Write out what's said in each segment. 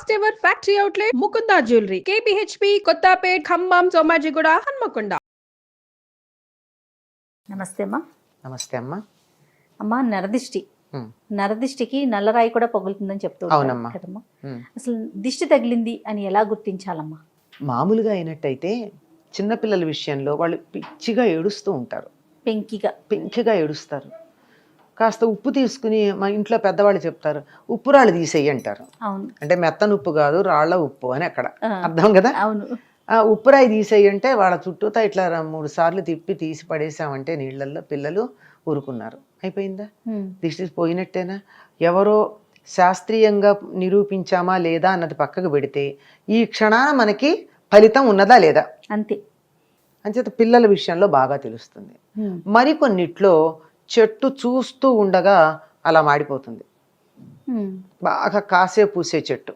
First ever factory outlet Mukunda jewellery KPHB Kothapet Khammam Somajiguda Hanamkonda. నమస్తే అమ్మా. నమస్తే అమ్మా. అమ్మా, నరదిష్టి, నరదిష్టికి నల్లరాయి కూడా పగులుతుందని చెప్తూ అవునమ్మా కదమ్మా. అసలు దిష్టి తగిలింది అని ఎలా గుర్తించాలమ్మా? మామూలుగా అయినట్టయితే చిన్నపిల్లల విషయంలో వాళ్ళు పిచ్చిగా ఏడుస్తూ ఉంటారు, పెంకిగా ఏడుస్తారు. కాస్త ఉప్పు తీసుకుని మా ఇంట్లో పెద్దవాళ్ళు చెప్తారు, ఉప్పు రాళ్ళు తీసేయి అంటారు. అంటే మెత్తన ఉప్పు కాదు, రాళ్ల ఉప్పు అని అక్కడ అర్థం కదా. ఉప్పు రాయి తీసేయి అంటే వాళ్ళ చుట్టూతా ఇట్లా 3 సార్లు తిప్పి తీసి పడేసామంటే నీళ్ళల్లో పిల్లలు ఊరుకున్నారు. అయిపోయిందా? దిష్టి పోయినట్టేనా? ఎవరో శాస్త్రీయంగా నిరూపించామా లేదా అన్నది పక్కకు పెడితే ఈ క్షణాన మనకి ఫలితం ఉన్నదా లేదా అంతే. అంచేత పిల్లల విషయంలో బాగా తెలుస్తుంది. మరికొన్నిట్లో చెట్టు చూస్తూ ఉండగా అలా మాడిపోతుంది. బాగా కాసే పూసే చెట్టు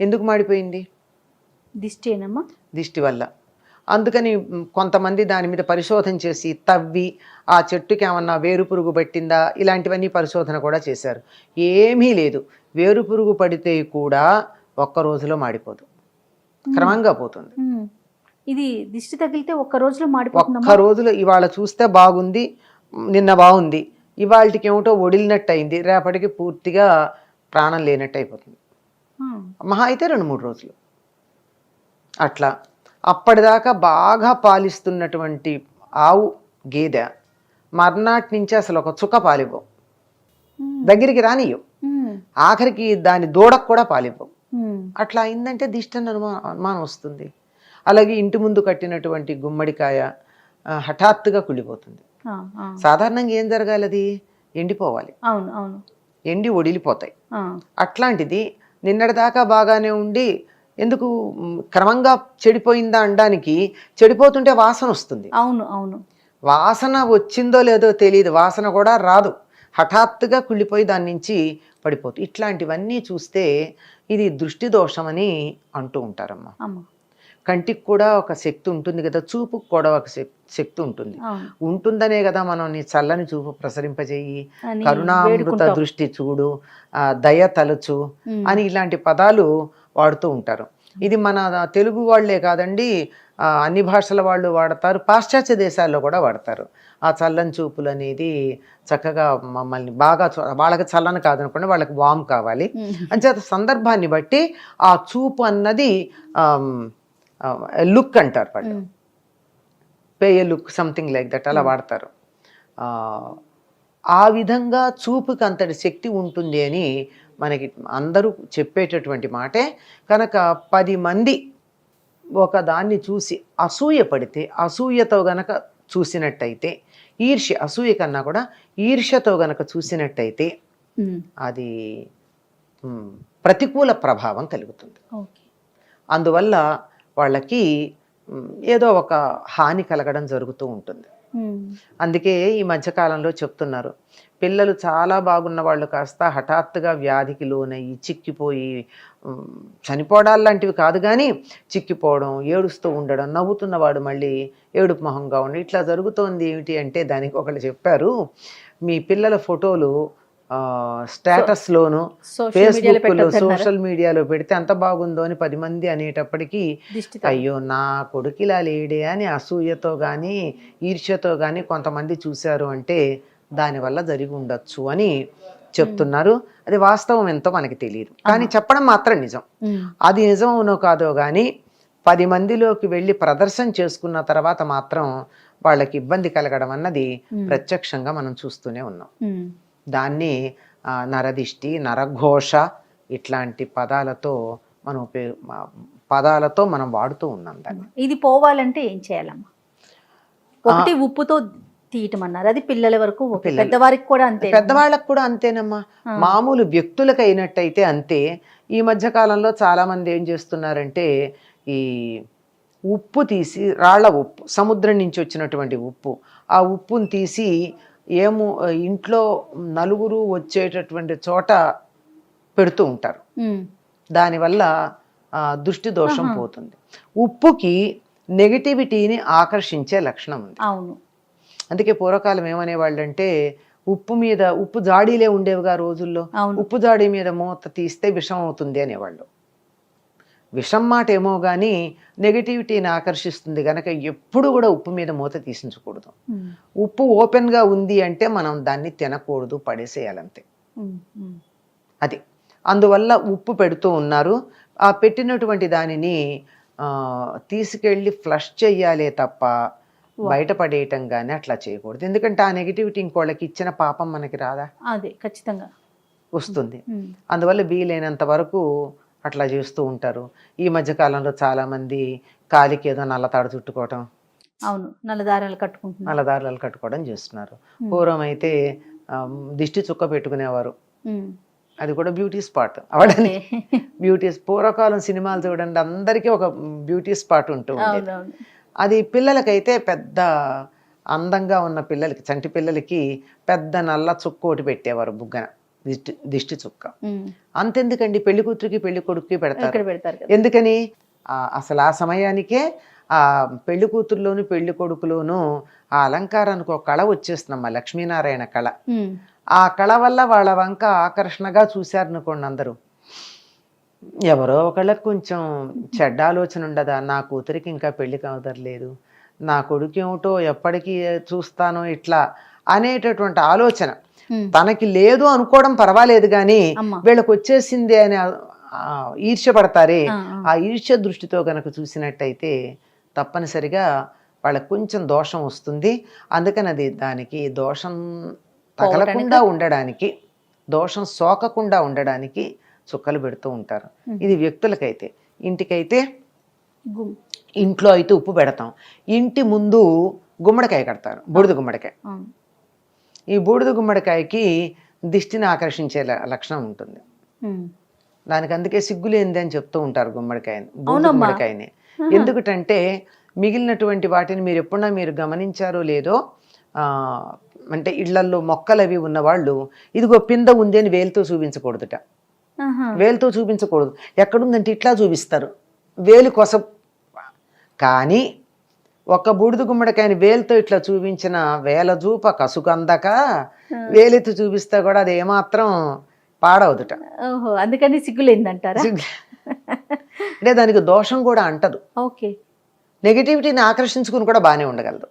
ఎందుకు మాడిపోయింది? దిష్టినేనమ్మా, దిష్టి వల్ల. అందుకని కొంతమంది దాని మీద పరిశోధన చేసి తవ్వి ఆ చెట్టుకి ఏమన్నా వేరు పురుగు పట్టిందా ఇలాంటివన్నీ పరిశోధన కూడా చేశారు. ఏమీ లేదు. వేరు పురుగు పడితే కూడా ఒక్క రోజులో మాడిపోదు, క్రమంగా పోతుంది. ఇది దిష్టి తగిలితే ఒక్క రోజులో మాడిపోతుంది. ఒక్క రోజులో ఇవాళ చూస్తే బాగుంది, నిన్న బాగుంది, ఇవాళకి ఏమిటో ఒడిలినట్టు అయింది, రేపటికి పూర్తిగా ప్రాణం లేనట్టు అయిపోతుంది. మహా అయితే 2-3 రోజులు అట్లా. అప్పటిదాకా బాగా పాలిస్తున్నటువంటి ఆవు గేదె మర్నాటి నుంచి అసలు ఒక చుక్క పాలివ్వవు, దగ్గరికి రానియవు, ఆఖరికి దాని దూడకు కూడా పాలివ్వవు. అట్లా అయిందంటే దిష్టి అనుమానం వస్తుంది. అలాగే ఇంటి ముందు కట్టినటువంటి గుమ్మడికాయ హఠాత్తుగా కుళ్ళిపోతుంది. సాధారణంగా ఏం జరగాలి? అది ఎండిపోవాలి, ఎండి ఒడిలిపోతాయి. అట్లాంటిది నిన్నటిదాకా బాగానే ఉండి ఎందుకు క్రమంగా చెడిపోయిందా అనడానికి, చెడిపోతుంటే వాసన వస్తుంది. వాసన వచ్చిందో లేదో తెలియదు, వాసన కూడా రాదు, హఠాత్తుగా కుళ్ళిపోయి దాని నుంచి పడిపోతుంది. ఇట్లాంటివన్నీ చూస్తే ఇది దృష్టి దోషమని అంటూ ఉంటారమ్మా. కంటికి కూడా ఒక శక్తి ఉంటుంది కదా, చూపుకు కూడా ఒక శక్తి ఉంటుంది. ఉంటుందనే కదా మనం నీ చల్లని చూపు ప్రసరింపజేయి, కరుణామృత దృష్టి చూడు, దయ తలచు అని ఇలాంటి పదాలు వాడుతూ ఉంటారు. ఇది మన తెలుగు వాళ్లే కాదండి, అన్ని భాషల వాళ్ళు వాడతారు, పాశ్చాత్య దేశాల్లో కూడా వాడతారు. ఆ చల్లని చూపులు అనేది చక్కగా మమ్మల్ని బాగా, వాళ్ళకి చల్లని కాదనుకోండి, వాళ్ళకి వామ్ కావాలి అంచేత సందర్భాన్ని బట్టి ఆ చూపు అన్నది లుక్ అంటారు వాళ్ళు, pay A look, something like that అలా వాడతారు. ఆ విధంగా చూపుకి అంతటి శక్తి ఉంటుంది అని మనకి అందరూ చెప్పేటటువంటి మాటే. కనుక 10 మంది ఒక దాన్ని చూసి అసూయ పడితే, అసూయతో గనక చూసినట్టయితే, అసూయ కన్నా కూడా ఈర్ష్యతో గనక చూసినట్టయితే అది ప్రతికూల ప్రభావం కలుగుతుంది. అందువల్ల వాళ్ళకి ఏదో ఒక హాని కలగడం జరుగుతూ ఉంటుంది. అందుకే ఈ మధ్యకాలంలో చెప్తున్నారు, పిల్లలు చాలా బాగున్న వాళ్ళు కాస్త హఠాత్తుగా వ్యాధికి లోనయ్యి చిక్కిపోయి, చనిపోవడాలు లాంటివి కాదు కానీ చిక్కిపోవడం, ఏడుస్తూ ఉండడం, నవ్వుతున్నవాడు మళ్ళీ ఏడుపు మొహంగా ఉండడం, ఇట్లా జరుగుతోంది. ఏమిటి అంటే దానికి ఒకళ్ళు చెప్పారు, మీ పిల్లల ఫోటోలు స్టేటస్లోను, ఫేస్బుక్లో, సోషల్ మీడియాలో పెడితే ఎంత బాగుందో అని 10 మంది అనేటప్పటికీ అయ్యో నా కొడుకులా లేడే అని అసూయతో కానీ ఈర్ష్యతో కానీ కొంతమంది చూశారు అంటే దానివల్ల జరిగి ఉండొచ్చు అని చెప్తున్నారు. అది వాస్తవం ఎంతో మనకి తెలియదు, కానీ చెప్పడం మాత్రం నిజం. అది నిజం అవునో కాదో కానీ 10 మందిలోకి వెళ్ళి ప్రదర్శన చేసుకున్న తర్వాత మాత్రం వాళ్ళకి ఇబ్బంది కలగడం అన్నది ప్రత్యక్షంగా మనం చూస్తూనే ఉన్నాం. దాన్ని నరదిష్టి, నరఘోష ఇట్లాంటి పదాలతో మనం వాడుతూ ఉన్నాం దాన్ని. ఇది పోవాలంటే ఏం చేయాలమ్మా? ఒకటి ఉప్పుతో తీయటం అన్నారు, అది పిల్లల వరకు, పెద్దవారికి కూడా అంతే. పెద్దవాళ్ళకు కూడా అంతేనమ్మా. మామూలు వ్యక్తులకు అయినట్టయితే అంతే. ఈ మధ్య కాలంలో చాలా మంది ఏం చేస్తున్నారంటే ఈ ఉప్పు తీసి, రాళ్ల ఉప్పు, సముద్రం నుంచి వచ్చినటువంటి ఉప్పు, ఆ ఉప్పును తీసి ఇంట్లో నలుగురు వచ్చేటటువంటి చోట పెడుతూ ఉంటారు. దానివల్ల దృష్టి దోషం పోతుంది. ఉప్పుకి నెగటివిటీని ఆకర్షించే లక్షణం ఉంది. అందుకే పూర్వకాలం ఏమనేవాళ్ళు అంటే, ఉప్పు జాడీలే ఉండేవిగా రోజుల్లో, ఉప్పు జాడీ మీద మూత తీస్తే విషం అవుతుంది అనేవాళ్ళు. విషం మాట ఏమో కానీ నెగిటివిటీని ఆకర్షిస్తుంది కనుక ఎప్పుడు కూడా ఉప్పు మీద మూత తీసించకూడదు. ఉప్పు ఓపెన్గా ఉంది అంటే మనం దాన్ని తినకూడదు, పడేసేయాలంతే. అది అందువల్ల ఉప్పు పెడుతూ ఉన్నారు. ఆ పెట్టినటువంటి దానిని తీసుకెళ్ళి ఫ్లష్ చెయ్యాలే తప్ప బయటపడేయటం కానీ అట్లా చేయకూడదు. ఎందుకంటే ఆ నెగిటివిటీ ఇంకోళ్ళకి ఇచ్చిన పాపం మనకి రాదా? అదే ఖచ్చితంగా వస్తుంది. అందువల్ల వీలైనంత వరకు అట్లా చేస్తూ ఉంటారు. ఈ మధ్య కాలంలో చాలా మంది కాలికి ఏదో నల్లతాడు చుట్టుకోవటం, అవును, నల్లదారాలు కట్టుకుంటున్నారు, నల్లదారాలు కట్టుకోవడం చేస్తున్నారు. పూర్వం అయితే దిష్టి చుక్క పెట్టుకునేవారు. అది కూడా బ్యూటీ స్పాట్ అవడని. బ్యూటీ పూర్వకాలం సినిమాలు చూడండి, అందరికీ ఒక బ్యూటీ స్పాట్ ఉంటూ ఉండేది. అది పిల్లలకైతే పెద్ద అందంగా ఉన్న పిల్లలకి, చంటి పిల్లలకి పెద్ద నల్ల చుక్క ఒకటి పెట్టేవారు బుగ్గన, దిష్టి చుక్క. అంతెందుకండి, పెళ్లి కూతురికి పెళ్లి కొడుకుకి పెడతారు. ఎందుకని? అసలు ఆ సమయానికే ఆ పెళ్లి కూతురులోను పెళ్లి కొడుకులోను ఆ అలంకారానికి ఒక కళ వచ్చేస్తుందమ్మా, లక్ష్మీనారాయణ కళ. ఆ కళ వల్ల వాళ్ళ వంక ఆకర్షణగా చూశారనుకోండి అందరూ. ఎవరో ఒకళ్ళకి కొంచెం చెడ్డ ఆలోచన ఉండదా, నా కూతురికి ఇంకా పెళ్లి కావదర్లేదు, నా కొడుకు ఏమిటో ఎప్పటికీ చూస్తానో ఇట్లా అనేటటువంటి ఆలోచన తనకి లేదు అనుకోవడం పర్వాలేదు, కానీ వీళ్ళకి వచ్చేసింది అని ఈర్ష్యపడతారే, ఆ ఈర్ష్య దృష్టితో కనుక చూసినట్టయితే తప్పనిసరిగా వాళ్ళకి కొంచెం దోషం వస్తుంది. అందుకని అది దానికి దోషం తగలకుండా ఉండడానికి, దోషం సోకకుండా ఉండడానికి చుక్కలు పెడుతూ ఉంటారు. ఇది వ్యక్తులకైతే. ఇంటికైతే ఇంట్లో అయితే ఉప్పు పెడతాం. ఇంటి ముందు గుమ్మడికాయ కడతారు, బూడిద గుమ్మడికాయ. ఈ బూడిద గుమ్మడికాయకి దిష్టిని ఆకర్షించే లక్షణం ఉంటుంది. దానికి అందుకే సిగ్గులేంది అని చెప్తూ ఉంటారు గుమ్మడికాయని, బూడిద గుమ్మడికాయని. ఎందుకంటే మిగిలినటువంటి వాటిని మీరు ఎప్పుడన్నా మీరు గమనించారో లేదో, అంటే ఇళ్లల్లో మొక్కలు అవి ఉన్నవాళ్ళు ఇదిగో పింద ఉంది అని వేలుతో చూపించకూడదుట. వేలుతో చూపించకూడదు. ఎక్కడుందంటే ఇట్లా చూపిస్తారు, వేలు కొస. కానీ ఒక్క బూడిద గుమ్మడికాయని వేలుతో ఇట్లా చూపించిన వేల చూప కసుకందక వేలెత్తి చూపిస్తే కూడా అది ఏమాత్రం పాడవదుట. అందుకని సిగ్గులేందంటారా? అంటే దానికి దోషం కూడా అంటదు. ఓకే, నెగిటివిటీని ఆకర్షించుకుని కూడా బాగానే ఉండగలదు.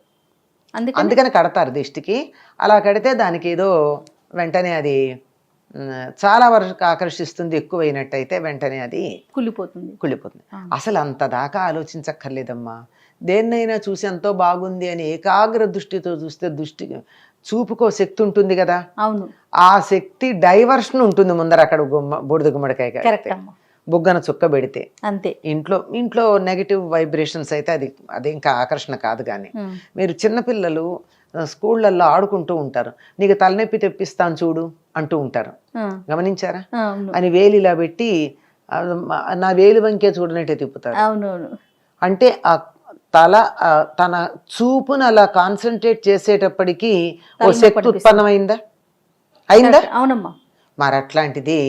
అందుకని కడతారు దిష్టికి. అలా కడితే దానికి ఏదో వెంటనే అది చాలా వరకు ఆకర్షిస్తుంది. ఎక్కువైనట్టయితే వెంటనే అది కుళ్ళిపోతుంది. అసలు అంత దాకా ఆలోచించక్కర్లేదమ్మా. దేన్నైనా చూసి ఎంతో బాగుంది అని ఏకాగ్ర దృష్టితో చూస్తే చూపుకో శక్తి ఉంటుంది కదా. అవును, ఆ శక్తి డైవర్షన్ ఉంటుంది ముందర. అక్కడ బూడిద గుమ్మడికాయ బుగ్గన చుక్క పెడితే అంతే. ఇంట్లో నెగిటివ్ వైబ్రేషన్స్ అయితే అది ఇంకా ఆకర్షణ కాదు. కానీ మీరు చిన్నపిల్లలు స్కూళ్ళల్లో ఆడుకుంటూ ఉంటారు, నీకు తలనొప్పి తెప్పిస్తాను చూడు అంటూ ఉంటారు, గమనించారా? అని వేలు ఇలా పెట్టి నా వేలు వంకే చూడనట్టే తిప్పుతారు. అంటే ఆ తన చూపును అలా కాన్సన్ట్రేట్ చేసేటప్పటికి ఓ శక్తి ఉత్పన్నమైందా? అయిందా? అవునమ్మా. మరి అట్లాంటిది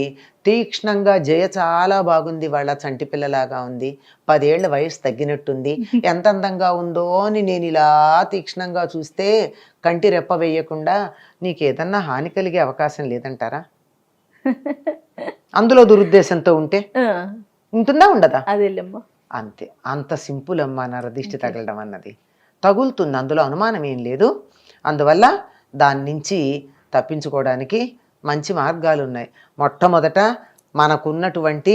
తీక్ష్ణంగా జయ చాలా బాగుంది, వాళ్ళ చంటి పిల్లలాగా ఉంది, 10 ఏళ్ల వయసు తగ్గినట్టుంది, ఎంత అందంగా ఉందో అని నేను ఇలా తీక్ష్ణంగా చూస్తే కంటి రెప్ప వేయకుండా నీకు ఏదన్నా హాని కలిగే అవకాశం లేదంటారా? అందులో దురుద్దేశంతో ఉంటే ఉంటుందా, ఉండదా? అంతే. అంత సింపుల్ అమ్మా నరదిష్టి తగలడం అన్నది. తగులుతుంది, అందులో అనుమానం ఏం లేదు. అందువల్ల దాని నుంచి తప్పించుకోవడానికి మంచి మార్గాలు ఉన్నాయి. మొట్టమొదట మనకున్నటువంటి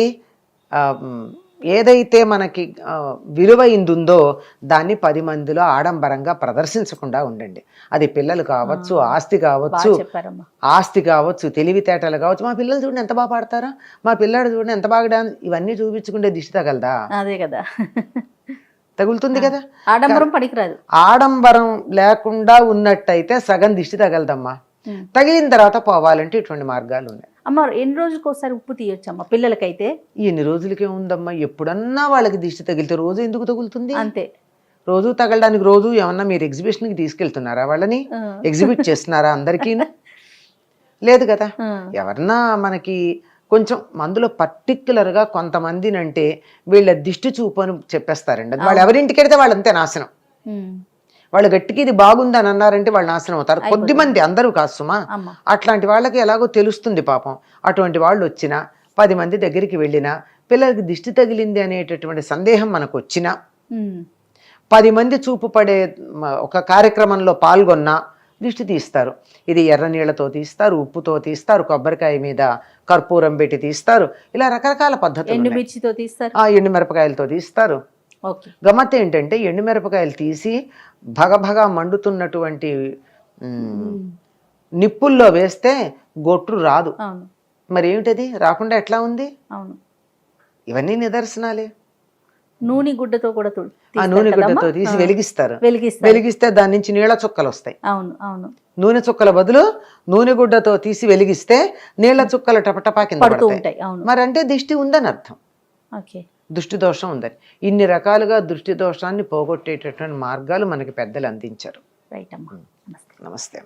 ఏదైతే మనకి విలువైందుందో దాన్ని 10 మందిలో ఆడంబరంగా ప్రదర్శించకుండా ఉండండి. అది పిల్లలు కావచ్చు, ఆస్తి కావచ్చు, తెలివితేటలు కావచ్చు. మా పిల్లలు చూడండి ఎంత బాగా పాడతారా, మా పిల్లాడు చూడండి ఎంత బాగా డాన్స్, ఇవన్నీ చూపించుకుంటే దిష్టి తగలదా? అదే కదా, తగులుతుంది కదా. ఆడంబరం పనికిరాదు. ఆడంబరం లేకుండా ఉన్నట్టయితే సగం దిష్టి తగలదమ్మా. తగిలిన తర్వాత పోవాలంటే ఇటువంటి మార్గాలు ఉన్నాయి. అమ్మ, ఎన్ని రోజులకు ఒకసారి ఉప్పు తీయొచ్చమ్మా పిల్లలకైతే? ఎన్ని రోజులకే ఉందమ్మా, ఎప్పుడన్నా వాళ్ళకి దిష్టి తగిలితే రోజు ఎందుకు తగులుతుంది? అంతే. రోజు తగలడానికి రోజు ఏమన్నా మీరు ఎగ్జిబిషన్కి తీసుకెళ్తున్నారా? వాళ్ళని ఎగ్జిబిట్ చేస్తున్నారా అందరికీ? లేదు కదా. ఎవరన్నా మనకి కొంచెం అందులో పర్టిక్యులర్గా కొంతమందినంటే వీళ్ళ దిష్టి చూపు అని చెప్పేస్తారండి. వాళ్ళు ఎవరింటికి వెళ్తే వాళ్ళంతే నాశనం. వాళ్ళు గట్టికి ఇది బాగుందని అన్నారంటే వాళ్ళు నాశనం అవుతారు. కొద్దిమంది, అందరూ కాదు సుమా. అట్లాంటి వాళ్ళకి ఎలాగో తెలుస్తుంది పాపం. అటువంటి వాళ్ళు వచ్చినా 10 మంది దగ్గరికి వెళ్ళినా పిల్లలకి దిష్టి తగిలింది అనేటటువంటి సందేహం మనకు వచ్చినా 10 మంది చూపు పడే ఒక కార్యక్రమంలో పాల్గొన్నా దిష్టి తీస్తారు. ఇది ఎర్ర నీళ్లతో తీస్తారు, ఉప్పుతో తీస్తారు, కొబ్బరికాయ మీద కర్పూరం పెట్టి తీస్తారు, ఇలా రకరకాల పద్ధతులు. ఎండుమిర్చితో తీస్తారు, ఎండుమిరపకాయలతో తీస్తారు. ఓకే. గమ్మత్తు ఏంటంటే ఎండుమిరపకాయలు తీసి భగభగా మండుతున్నటువంటి నిప్పుల్లో వేస్తే గొట్టు రాదు. అవును. మరి ఏమిటది రాకుండా ఎట్లా ఉంది? అవును. ఇవన్నీ నిదర్శనాలే. నూనె గుడ్డతో కూడా ఆ నూనె గుడ్డతో తీసి వెలిగిస్తారు. వెలిగిస్తారు. వెలిగిస్తే దాని నుంచి నీళ్ళ చుక్కలు వస్తాయి. అవును. అవును. నూనె చుక్కల బదులు నూనె గుడ్డతో తీసి వెలిగిస్తే నీళ్ళ చుక్కలు టపటపా కింద పడుతూ పడతాయి. ఉంటాయి. అవును. మరి అంటే దిష్టి ఉందని అర్థం. ఓకే. దృష్టి దోషం ఉందని. ఇన్ని రకాలుగా దృష్టి దోషాన్ని పోగొట్టేటటువంటి మార్గాలు మనకి పెద్దలు అందించారు. రైట్ అమ్మా. నమస్తే. నమస్తే.